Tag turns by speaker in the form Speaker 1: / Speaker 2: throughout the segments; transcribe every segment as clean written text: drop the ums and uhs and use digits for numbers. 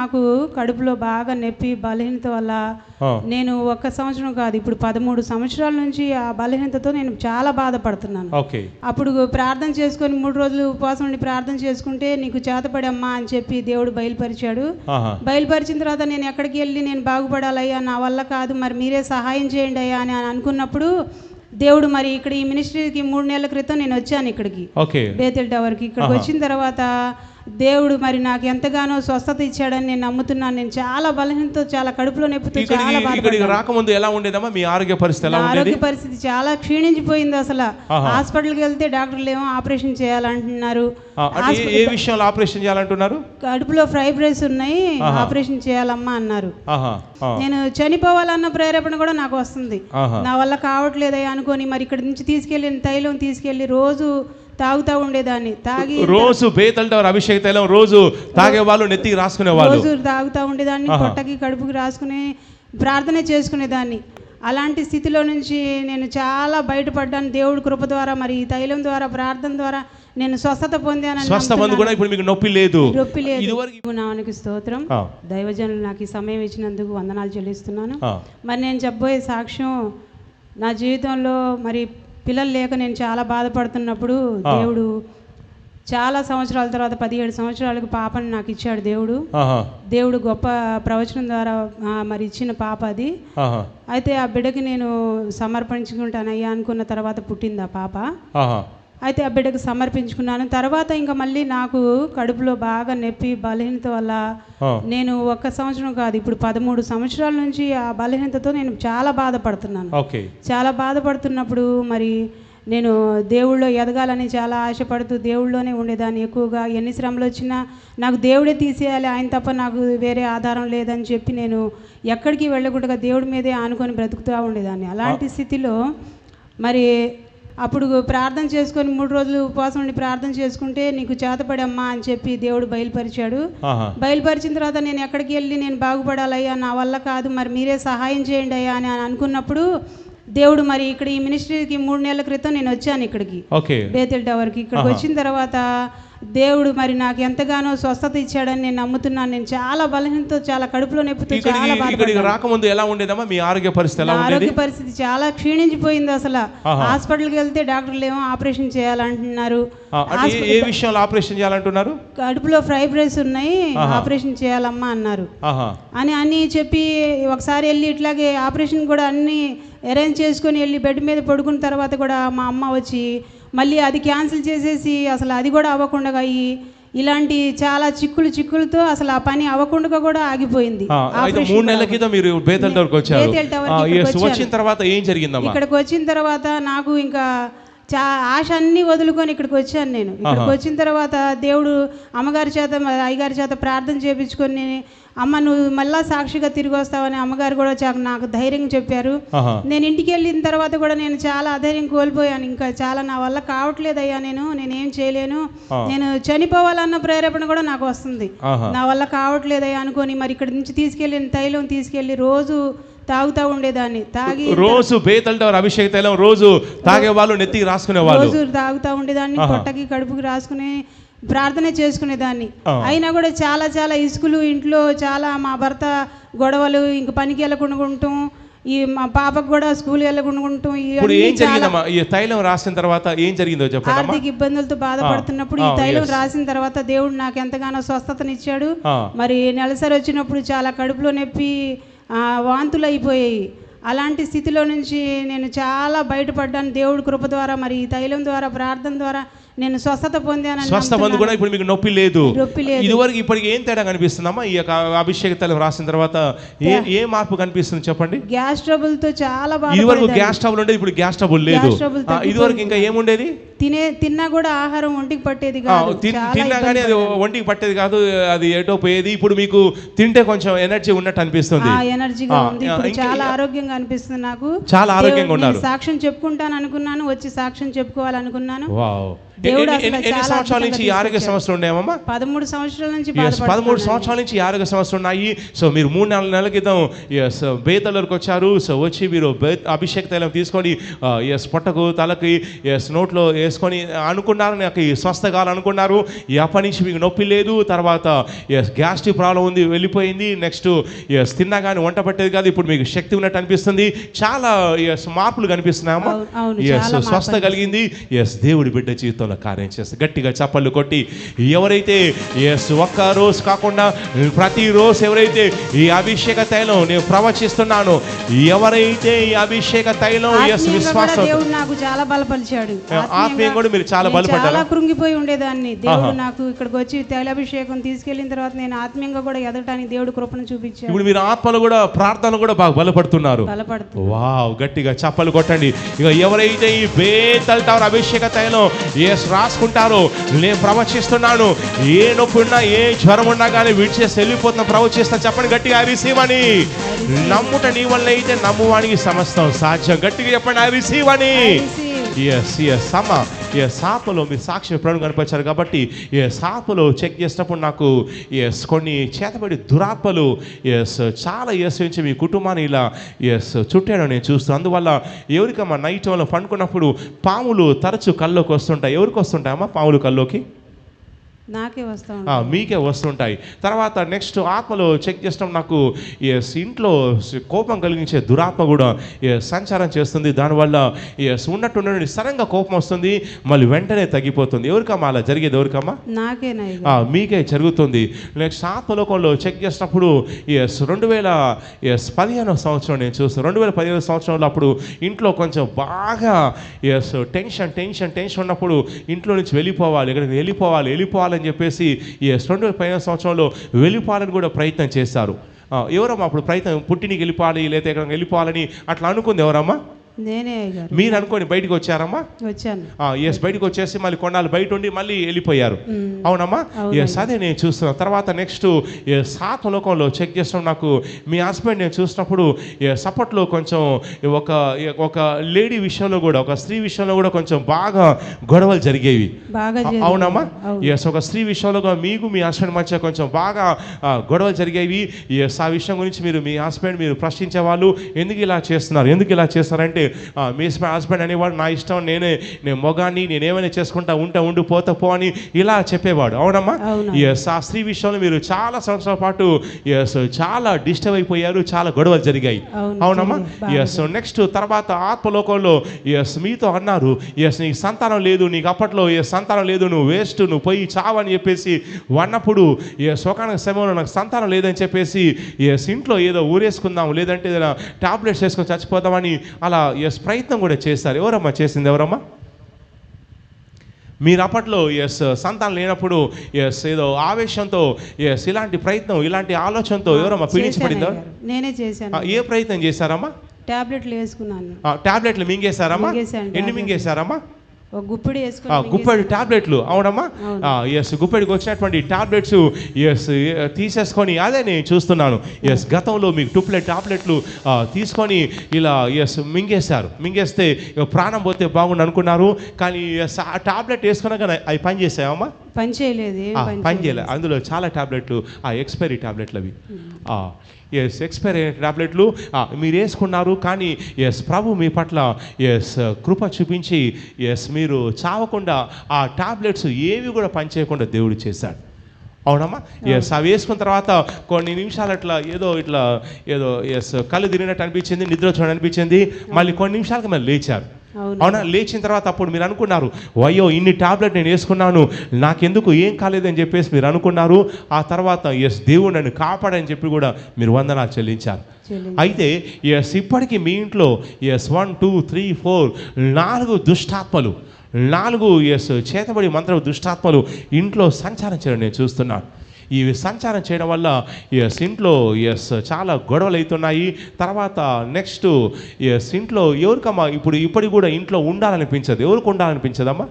Speaker 1: నాకు కడుపులో బాగా నొప్పి బలహీనత వల్ల నేను 1 సంవత్సరం కాదు ఇప్పుడు 13 సంవత్సరాల నుంచి ఆ బలహీనతతో నేను చాలా బాధపడుతున్నాను. అప్పుడు ప్రార్థన చేసుకొని 3 రోజులు ఉపవాసం ఉండి ప్రార్థన చేసుకుంటే నీకు చేతపడమ్మా అని చెప్పి దేవుడు బయలుపరిచాడు. బయలుపరిచిన తర్వాత నేను ఎక్కడికి వెళ్ళి నేను బాగుపడాలయ్యా, నా వల్ల కాదు, మరి మీరే సహాయం చేయండి అయ్యా అని అనుకున్నప్పుడు దేవుడు మరి ఇక్కడ ఈ మినిస్ట్రీకి 3 నెలల క్రితం నేను వచ్చాను ఇక్కడికి, బేతెల్ టవర్కి. ఇక్కడికి వచ్చిన తర్వాత దేవుడు మరి నాకు ఎంతగానో స్వస్థత ఇచ్చాడని నేను నమ్ముతున్నాను. నేను చాలా బలహీనతో, చాలా కడుపులో నొప్పితో చాలా బాధపడ్డాను.
Speaker 2: రాకముందు ఎలా ఉండేదమ్మా మీ ఆరోగ్య పరిస్థితి?
Speaker 1: ఆరోగ్య పరిస్థితి చాలా క్షీణించిపోయింది. అసలు హాస్పిటల్కి వెళ్తే డాక్టర్లు ఏమో ఆపరేషన్ చేయాలంటున్నారు.
Speaker 2: ఏ విషయంలో ఆపరేషన్ చేయాలంటున్నారు?
Speaker 1: కడుపులో ఫైబ్రాయిడ్స్ ఉన్నాయి, ఆపరేషన్ చేయాలమ్మా అన్నారు. నేను చనిపోవాలన్న ప్రేరేపణ కూడా నాకు వస్తుంది. నా వల్ల కావట్లేదయ్యా అనుకొని మరి ఇక్కడ నుంచి తీసుకెళ్ళి తైలం తీసుకెళ్ళి రోజు తాగుతా ఉండేదాన్ని. తాగి
Speaker 2: రోజు బేతెల్ టవర్ అభిషేక తైలం రోజు తాగే వాళ్ళు, నెత్తికి రాసుకునే వాళ్ళు,
Speaker 1: రోజు తాగుతా ఉండేదాన్ని, పొట్టకి కడుపుకి రాసుకుని ప్రార్థన చేసుకునేదాన్ని. అలాంటి స్థితిలో నుంచి నేను చాలా బయటపడ్డాను దేవుడి కృప ద్వారా. మరి ఈ తైలం ద్వారా, ప్రార్థన ద్వారా నేను స్వస్థత పొందాను.
Speaker 2: ఇప్పుడు మీకు నొప్పి లేదు.
Speaker 1: నామనికి స్తోత్రం. దైవజనులు నాకు ఈ సమయం ఇచ్చినందుకు వందనాలు చెల్లిస్తున్నాను. మరి నేను చెప్పబోయే సాక్ష్యం, నా జీవితంలో మరి పిల్లలు లేక నేను చాలా బాధపడుతున్నప్పుడు దేవుడు చాలా సంవత్సరాల తర్వాత 17 సంవత్సరాలకు పాపని నాకు ఇచ్చాడు దేవుడు. దేవుడు గొప్ప ప్రవచనం ద్వారా మరి ఇచ్చిన పాప అది. అయితే ఆ బిడ్డకి నేను సమర్పించుకుంటానయ్యా అనుకున్న తర్వాత పుట్టింది ఆ పాప. అయితే ఆ బిడ్డకు సమర్పించుకున్నాను. తర్వాత ఇంకా మళ్ళీ నాకు కడుపులో బాగా నొప్పి బలహీనత వల్ల నేను 1 సంవత్సరం కాదు ఇప్పుడు 13 సంవత్సరాల నుంచి ఆ బలహీనతతో నేను చాలా బాధపడుతున్నాను. చాలా బాధపడుతున్నప్పుడు మరి నేను దేవుళ్ళో ఎదగాలని చాలా ఆశపడుతూ దేవుళ్ళలోనే ఉండేదాన్ని. ఎక్కువగా ఎన్ని శ్రమలు వచ్చినా నాకు దేవుడే తీసేయాలి, ఆయన తప్ప నాకు వేరే ఆధారం లేదని చెప్పి నేను ఎక్కడికి వెళ్ళకుండా దేవుడి మీదే ఆనుకొని బ్రతుకుతూ ఉండేదాన్ని. అలాంటి స్థితిలో మరి అప్పుడు ప్రార్థన చేసుకొని 3 రోజులు ఉపవాసం ఉండి ప్రార్థన చేసుకుంటే నీకు చేతపడమ్మా అని చెప్పి దేవుడు బయలుపరిచాడు. బయలుపరిచిన తర్వాత నేను ఎక్కడికి వెళ్ళి నేను బాగుపడాలయ్యా, నా వల్ల కాదు, మరి మీరే సహాయం చేయండి అయ్యా అని అనుకున్నప్పుడు దేవుడు మరి ఇక్కడ ఈ మినిస్ట్రీకి 3 నెలల క్రితం నేను వచ్చాను ఇక్కడికి, బేతెల్ టవర్కి. ఇక్కడికి వచ్చిన తర్వాత దేవుడు మరి నాకు ఎంతగానో స్వస్థత ఇచ్చాడని నేను నమ్ముతున్నాను. నేను చాలా బలహీనతో, చాలా కడుపులో నొప్పితో చాలా బాధపడ్డాను.
Speaker 2: రాకముందు ఎలా ఉండేదమ్మా మీ ఆరోగ్య పరిస్థితి?
Speaker 1: ఆరోగ్య పరిస్థితి చాలా క్షీణించిపోయింది. అసలు హాస్పిటల్కి వెళ్తే డాక్టర్లు ఏమో ఆపరేషన్ చేయాలంటున్నారు.
Speaker 2: ఏ విషయంలో ఆపరేషన్ చేయాలంటున్నారు?
Speaker 1: కడుపులో ఫైబ్రాయిడ్స్ ఉన్నాయి, ఆపరేషన్ చేయాలమ్మా అన్నారు. అని చెప్పి ఒకసారి వెళ్ళి ఇట్లాగే ఆపరేషన్ కూడా అన్ని అరేంజ్ చేసుకొని వెళ్ళి బెడ్ మీద పడుకున్న తర్వాత కూడా మా అమ్మ వచ్చి మళ్ళీ అది క్యాన్సిల్ చేసేసి అసలు అది కూడా అవ్వకుండా అయ్యి ఇలాంటి చాలా చిక్కులతో అసలు ఆ పని అవ్వకుండా కూడా ఆగిపోయింది.
Speaker 2: 3 నెలల క్రితం మీరు బేతెల్ టవర్కి వచ్చారు.
Speaker 1: ఇక్కడికి వచ్చిన తర్వాత నాకు ఇంకా ఆశ అన్నీ వదులుకొని ఇక్కడికి వచ్చాను. నేను ఇక్కడికి వచ్చిన తర్వాత దేవుడు అమ్మగారి చేత అయ్యగారి చేత ప్రార్థన చేయించుకొని, అమ్మ నువ్వు మళ్ళా సాక్షిగా తిరిగి వస్తావని అమ్మగారు కూడా నాకు ధైర్యం చెప్పారు. నేను ఇంటికి వెళ్ళిన తర్వాత కూడా నేను చాలా అధైర్యం కోల్పోయాను. ఇంకా చాలా నా వల్ల కావట్లేదయ్యా, నేనేం చేయలేను, నేను చనిపోవాలన్న ప్రేరేపణ కూడా నాకు వస్తుంది. నా వల్ల కావట్లేదయ్యా అనుకొని మరి ఇక్కడ నుంచి తీసుకెళ్ళి తైలం తీసుకెళ్ళి రోజు తాగుతా ఉండేదాన్ని. తాగి
Speaker 2: రోజు బేతెల్ టవర్ అభిషేక తైలం రోజు తాగే వాళ్ళు, నెత్తికి రాసుకునే వాళ్ళు,
Speaker 1: రోజు తాగుతా ఉండేదాన్ని, పొట్టకి కడుపుకి రాసుకుని ప్రార్థన చేసుకునేదాన్ని. అయినా కూడా చాలా చాలా ఇసుకులు ఇంట్లో, చాలా మా భర్త గొడవలు, ఇంక పనికి వెళ్ళకుండా ఉంటాం, ఈ మా పాపకు కూడా స్కూల్ వెళ్ళకుండా ఉంటాం.
Speaker 2: తైలం రాసిన తర్వాత ఏం జరిగిందో చెప్పండి.
Speaker 1: ఆర్థిక ఇబ్బందులతో బాధపడుతున్నప్పుడు ఈ తైలం రాసిన తర్వాత దేవుడు నాకు ఎంతగానో స్వస్థతనిచ్చాడు. మరి నెలసరి వచ్చినప్పుడు చాలా కడుపులో నొప్పి, వాంతులు అయిపోయాయి. అలాంటి స్థితిలో నుంచి నేను చాలా బయటపడ్డాను దేవుడి కృప ద్వారా. మరి ఈ తైలం ద్వారా, ప్రార్థన ద్వారా నేను స్వస్థత పొందాను.
Speaker 2: ఇప్పుడు మీకు నొప్పి లేదు. ఇదివరకు ఇప్పటికి ఏం తేడా కనిపిస్తుందమ్మా ఈ యొక్క అభిషేక తైలం రాసిన తర్వాత? ఏ మార్పు కనిపిస్తుంది చెప్పండి?
Speaker 1: గ్యాస్ ట్రబుల్ తో చాలా బాగా.
Speaker 2: ఇదివరకు గ్యాస్ ట్రబుల్ ఉండేది, ఇప్పుడు గ్యాస్ ట్రబుల్ లేదు. ఇదివరకు ఇంకా ఏముండేది?
Speaker 1: తిన్నా కూడా ఆహారం ఒంటికి పట్టేది కాదు.
Speaker 2: తిన్నా కానీ అది ఒంటికి పట్టేది కాదు, అది ఎటో పోయేది. ఇప్పుడు మీకు తింటే కొంచెం ఎనర్జీ ఉన్నట్టు అనిపిస్తుంది.
Speaker 1: ఎనర్జీగా ఉంది, చాలా ఆరోగ్యంగా అనిపిస్తుంది నాకు.
Speaker 2: చాలా ఆరోగ్యంగా ఉన్నారు.
Speaker 1: సాక్ష్యం చెప్పుకుంటాను అనుకున్నాను, వచ్చి సాక్ష్యం చెప్పుకోవాలనుకున్నాను. దేవుడు అసలు
Speaker 2: ఎన్ని
Speaker 1: చాలా
Speaker 2: సంవత్సరాల నుంచి ఈ ఆరోగ్య సమస్యలు ఉన్నాయమ్మా?
Speaker 1: 13 సంవత్సరాల నుంచి
Speaker 2: 13 సంవత్సరాల నుంచి ఈ ఆరోగ్య సమస్యలు ఉన్నాయి. సో మీరు 3-4 నెలల క్రితం బేతలకి వచ్చారు. సో వచ్చి మీరు అభిషేక తైలం తీసుకొని పొట్టకు తలకి నోట్లో వేసుకొని అనుకున్నారు నాకు స్వస్థ కావాలనుకున్నారు. అప్పటి నుంచి మీకు నొప్పి లేదు. తర్వాత గ్యాస్ట్రిక్ ప్రాబ్లం ఉంది, వెళ్ళిపోయింది. నెక్స్ట్ తిన్నా కానీ వంట పట్టేది కాదు, ఇప్పుడు మీకు శక్తి ఉన్నట్టు అనిపిస్తుంది. చాలా మార్పులు కనిపిస్తున్నాయమ్మా. స్వస్థ కలిగింది. దేవుడి బిడ్డ జీవితంలో కార్యం చేస్తే గట్టిగా చప్పళ్ళు కొట్టి ఎవరైతే ఒక్క రోజు కాకుండా ప్రతిరోజు ఎవరైతే ఈ అభిషేక తైలం నేను ప్రవచిస్తున్నాను, ఎవరైతే ఈ అభిషేక తైలం విశ్వాసం
Speaker 1: దేవుడు నాకు చాలా బలపరిచాడు.
Speaker 2: ఆత్మీయంగా కూడా మీరు చాలా బలపడ్డారు.
Speaker 1: చాలా కృంగిపోయి ఉండేదాన్ని. దేవుడు నాకు ఇక్కడికి వచ్చి తైలాభిషేకం తీసుకెళ్లిన తర్వాత నేను ఆత్మీయంగా కూడా ఎదగటానికి దేవుడు కృపను చూపించాడు.
Speaker 2: ఇప్పుడు మీరు ఆత్మలు కూడా ప్రార్థనలు కూడా బాగా బలపడుతున్నారు. వావ్, గట్టిగా చప్పలు కొట్టండి. ఇక ఎవరైతే ఈ బేతల్ టవర్ అభిషేక తైలం రాసుకుంటారో నేను ప్రవచిస్తున్నాను, ఏ నొప్పి ఉన్నా ఏ జ్వరం ఉన్నా కానీ విడిచేసి వెళ్ళిపోతున్నా ప్రవచిస్తా. చెప్పండి గట్టిగా రిసీవ్ అని. నమ్ముట నీ వల్ల అయితే నమ్మువానికి సమస్తం సాధ్యం. గట్టిగా చెప్పండి ఐ రిసీవ్ అని. సాపలో మీరు సాక్షి ఎప్పుడైనా కనిపించారు కాబట్టి సాపలో చెక్ చేసినప్పుడు నాకు కొన్ని చేతబడి దురాత్మలు చాలా ఇయర్స్ నుంచి మీ కుటుంబాన్ని ఇలా చుట్టాను నేను చూస్తాను. అందువల్ల ఎవరికమ్మా నైట్ వాళ్ళు పండుకున్నప్పుడు పాములు తరచు కల్లోకి వస్తుంటాయి. ఎవరికి వస్తుంటాయమ్మా పాములు కల్లోకి?
Speaker 1: నాకే వస్తాయి,
Speaker 2: మీకే వస్తుంటాయి. తర్వాత నెక్స్ట్ ఆత్మలో చెక్ చేసినప్పుడు నాకు ఇంట్లో కోపం కలిగించే దురాత్మ కూడా సంచారం చేస్తుంది. దానివల్ల ఉన్నట్టు సడన్గా కోపం వస్తుంది, మళ్ళీ వెంటనే తగ్గిపోతుంది. ఎవరికమ్మా అలా జరిగేది? ఎవరికమ్మా? మీకే జరుగుతుంది. నెక్స్ట్ ఆత్మలోకంలో చెక్ చేసినప్పుడు 2015 సంవత్సరం నేను చూస్తాను. 2015 సంవత్సరంలో అప్పుడు ఇంట్లో కొంచెం బాగా టెన్షన్ ఉన్నప్పుడు ఇంట్లో నుంచి వెళ్ళిపోవాలి, ఎక్కడికి వెళ్ళిపోవాలి అని చెప్పేసి 2015 సంవత్సరంలో వెళ్ళిపోవాలని కూడా ప్రయత్నం చేశారు. ఎవరమ్మా అప్పుడు ప్రయత్నం? పుట్టినికి వెళ్ళిపోవాలి లేదా ఎక్కడికి వెళ్ళిపోవాలని అట్లా అనుకుంది ఎవరమ్మా?
Speaker 1: నేనే.
Speaker 2: మీరు అనుకోని బయటకు వచ్చారమ్మా?
Speaker 1: వచ్చాను.
Speaker 2: బయటకు వచ్చేసి మళ్ళీ కొన్నాళ్ళు బయట ఉండి మళ్ళీ వెళ్ళిపోయారు. అవునమ్మా? అదే నేను చూస్తున్నాను. తర్వాత నెక్స్ట్ సాత్వలోకంలో చెక్ చేస్తాం. నాకు మీ హస్బెండ్ నేను చూసినప్పుడు సపోర్ట్లో కొంచెం ఒక లేడీ విషయంలో కూడా, ఒక స్త్రీ విషయంలో కూడా కొంచెం బాగా గొడవలు జరిగేవి. అవునమ్మా? ఒక స్త్రీ విషయంలో మీకు మీ హస్బెండ్ మధ్య కొంచెం బాగా గొడవలు జరిగేవి. ఆ విషయం గురించి మీరు మీ హస్బెండ్ మీరు ప్రశ్నించేవాళ్ళు, ఎందుకు ఇలా చేస్తున్నారంటే మీ హస్బెండ్ అనేవాడు నా ఇష్టం, నేను మొగాన్ని, నేనేమైనా చేసుకుంటా ఉండి పోతా పో అని ఇలా చెప్పేవాడు. అవునమ్మా? ఆ స్త్రీ విషయంలో మీరు చాలా సంవత్సరాల పాటు చాలా డిస్టర్బ్ అయిపోయారు, చాలా గొడవలు జరిగాయి. అవునమ్మా? నెక్స్ట్ తర్వాత ఆత్మలోకంలో మీతో అన్నారు, నీకు సంతానం లేదు, నీకు అప్పట్లో సంతానం లేదు, నువ్వు వేస్ట్, నువ్వు పోయి చావని చెప్పేసి అన్నప్పుడు శోకానికి సమయంలో నాకు సంతానం లేదని చెప్పేసి ఇంట్లో ఏదో ఊరేసుకుందాం లేదంటే ఏదైనా టాబ్లెట్స్ వేసుకొని చచ్చిపోతామని అలా ప్రయత్నం కూడా చేస్తారు. ఎవరమ్మా చేసింది? ఎవరమ్మా? మీరు అప్పట్లో సంతానం లేనప్పుడు ఏదో ఆవేశంతో ఇలాంటి ప్రయత్నం, ఇలాంటి ఆలోచనతో ఎవరమ్మా పీడించబడిందో?
Speaker 1: నేనే చేశాను.
Speaker 2: ఏ ప్రయత్నం చేశారమ్మా?
Speaker 1: టాబ్లెట్లు వేసుకున్నాను.
Speaker 2: టాబ్లెట్లు మింగేశారమ్మా? ఎన్ని మింగేశారమ్మా?
Speaker 1: గుప్పెడు
Speaker 2: టాబ్లెట్లు. అవునమ్మా? గుప్పెడికి వచ్చినటువంటి టాబ్లెట్స్ తీసేసుకొని అదే నేను చూస్తున్నాను. గతంలో మీకు టాబ్లెట్లు తీసుకొని ఇలా మింగేస్తే ప్రాణం పోతే బాగుండు అనుకున్నారు. కానీ ఆ టాబ్లెట్ వేసుకున్నాక అవి పని చేసాయమ్మా?
Speaker 1: పని చేయలేదు.
Speaker 2: అందులో చాలా టాబ్లెట్లు ఎక్స్పైరీ టాబ్లెట్లు అవి ఎక్స్పైరీ టాబ్లెట్లు మీరు వేసుకున్నారు. కానీ ప్రభు మీ పట్ల కృప చూపించి మీరు చావకుండా ఆ టాబ్లెట్స్ ఏవి కూడా పనిచేయకుండా దేవుడు చేశాడు. అవునమ్మా? అవి వేసుకున్న తర్వాత కొన్ని నిమిషాలు అట్లా ఏదో కళ్ళు తిరిగినట్టు అనిపించింది, నిద్ర వచ్చి అనిపించింది. మళ్ళీ కొన్ని నిమిషాలకి మళ్ళీ లేచారు. అవునా? లేచిన తర్వాత అప్పుడు మీరు అనుకున్నారు, అయ్యో ఇన్ని టాబ్లెట్ నేను వేసుకున్నాను, నాకెందుకు ఏం కాలేదని చెప్పేసి మీరు అనుకున్నారు. ఆ తర్వాత దేవుడు నన్ను కాపాడని చెప్పి కూడా మీరు వందనాలు చెల్లించారు. అయితే ఇప్పటికీ మీ ఇంట్లో 1 2 3 4 4 దుష్టాత్మలు, 4 చేతబడి మంత్ర దుష్టాత్మలు ఇంట్లో సంచారం చేయడం నేను చూస్తున్నాను. ఈ సంచారం చేయడం వల్ల ఇంట్లో చాలా గొడవలు అవుతున్నాయి. తర్వాత నెక్స్ట్ ఇంట్లో ఎవరికమ్మా ఇప్పటికి కూడా ఇంట్లో ఉండాలనిపించదు? ఎవరికి ఉండాలనిపించదమ్మా?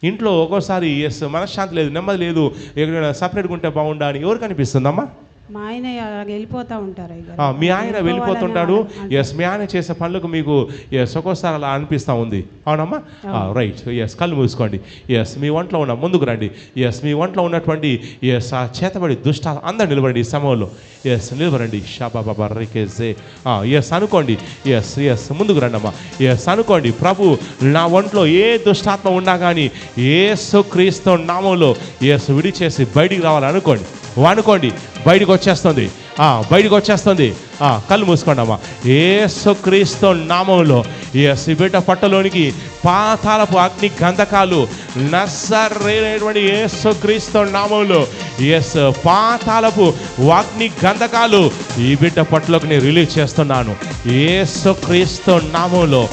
Speaker 2: ఇంట్లో ఒక్కోసారి మనశ్శాంతి లేదు, నెమ్మది లేదు, ఎక్కడైనా సపరేట్గా ఉంటే బాగుండా అని ఎవరికి అనిపిస్తుందమ్మా?
Speaker 1: మా ఆయన అలాగ వెళ్ళిపోతూ ఉంటారు
Speaker 2: మీ ఆయన వెళ్ళిపోతుంటాడు. ఎస్, మీ ఆయన చేసే పనులకు మీకు ఎస్ ఒక్కోసారి అలా అనిపిస్తూ ఉంది. అవునమ్మా, రైట్. ఎస్, కళ్ళు మూసుకోండి. ఎస్, మీ ఒంట్లో ఉన్న ముందుకు రండి. ఎస్, మీ ఒంట్లో ఉన్నటువంటి ఎస్ ఆ చేతబడి దుష్ట అందరు నిలబడండి ఈ సమయంలో. ఎస్, నిలబడండి. షాబాబా రికేజే. ఎస్ అనుకోండి. ఎస్ ఎస్ ముందుకు రండి అమ్మా. ఎస్ అనుకోండి, ప్రభు నా ఒంట్లో ఏ దుష్టాత్మ ఉన్నా కానీ యేసుక్రీస్తు నామములో ఎస్ విడిచేసి బయటికి రావాలని అనుకోండి. అనుకోండి, బయటికి వచ్చేస్తుంది. బయటికి వచ్చేస్తుంది. కళ్ళు మూసుకోండి అమ్మా. యేసుక్రీస్తు నామములో ఎస్ బిడ్డ పట్టలోనికి పాతాళపు అగ్ని గంధకాలు నజరేయుడైనటువంటి యేసుక్రీస్తు నామములో ఎస్ పాతాళపు అగ్ని గంధకాలు ఈ బిడ్డ పట్టలోకి నేను రిలీజ్ చేస్తున్నాను. యేసుక్రీస్తు నామములో,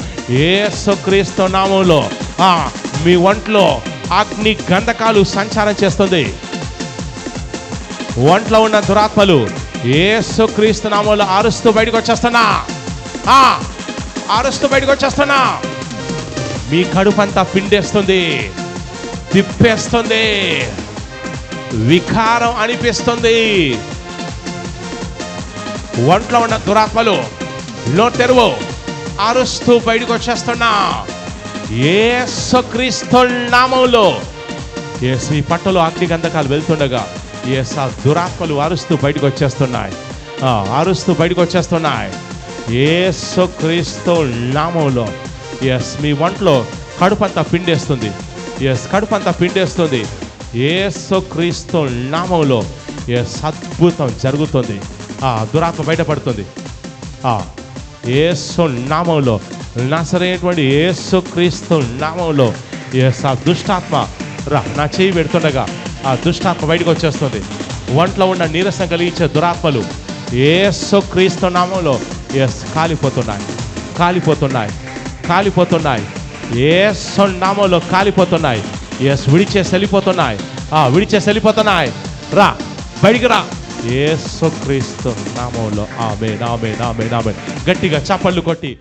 Speaker 2: యేసుక్రీస్తు నామములో మీ ఒంట్లో అగ్ని గంధకాలు సంచారం చేస్తుంది. ఒంట్లో ఉన్న దురాత్మలు యేసుక్రీస్తు నామములో అరుస్తూ బయటకు వచ్చేస్తున్నా. అరుస్తూ బయటకు వచ్చేస్తున్నా. మీ కడుపంతా పిండేస్తుంది, తిప్పేస్తుంది, వికారం అనిపిస్తుంది. ఒంట్లో ఉన్న దురాత్మలు నోరు తెరువు, అరుస్తూ బయటకు వచ్చేస్తున్నా. యేసుక్రీస్తు నామములో యేసు ఈ పట్టలో అగ్ని గంధకాలు వెళ్తుండగా ఎస్ ఆ దురాత్మలు అరుస్తూ బయటకు వచ్చేస్తున్నాయి. అరుస్తూ బయటకు వచ్చేస్తున్నాయి. యేసుక్రీస్తు నామములో ఎస్ మీ ఒంట్లో కడుపంతా పిండేస్తుంది. ఎస్ కడుపంతా పిండేస్తుంది. యేసుక్రీస్తు నామములో ఎస్ అద్భుతం జరుగుతుంది. దురాత్మ బయటపడుతుంది. యేసు నామములో, నజరేయుడైనటువంటి యేసుక్రీస్తు నామములో ఎస్ ఆ దుష్టాత్మ నా చేయి పెడుతుండగా ఆ దుష్టాత్మ బయటకు వచ్చేస్తుంది. ఒంట్లో ఉన్న నీరసం కలిగించే దురాత్మలు యేసుక్రీస్తు నామములో ఎస్ కాలిపోతున్నాయి, కాలిపోతున్నాయి, కాలిపోతున్నాయి. యేసు నామములో కాలిపోతున్నాయి. ఎస్ విడిచేసి వెళ్ళిపోతున్నాయి. విడిచేసి వెళ్ళిపోతున్నాయి. రా బయటికి రా. యేసుక్రీస్తు నామములో ఆమేన్, ఆమేన్, ఆమేన్, ఆమేన్. గట్టిగా చప్పట్లు కొట్టి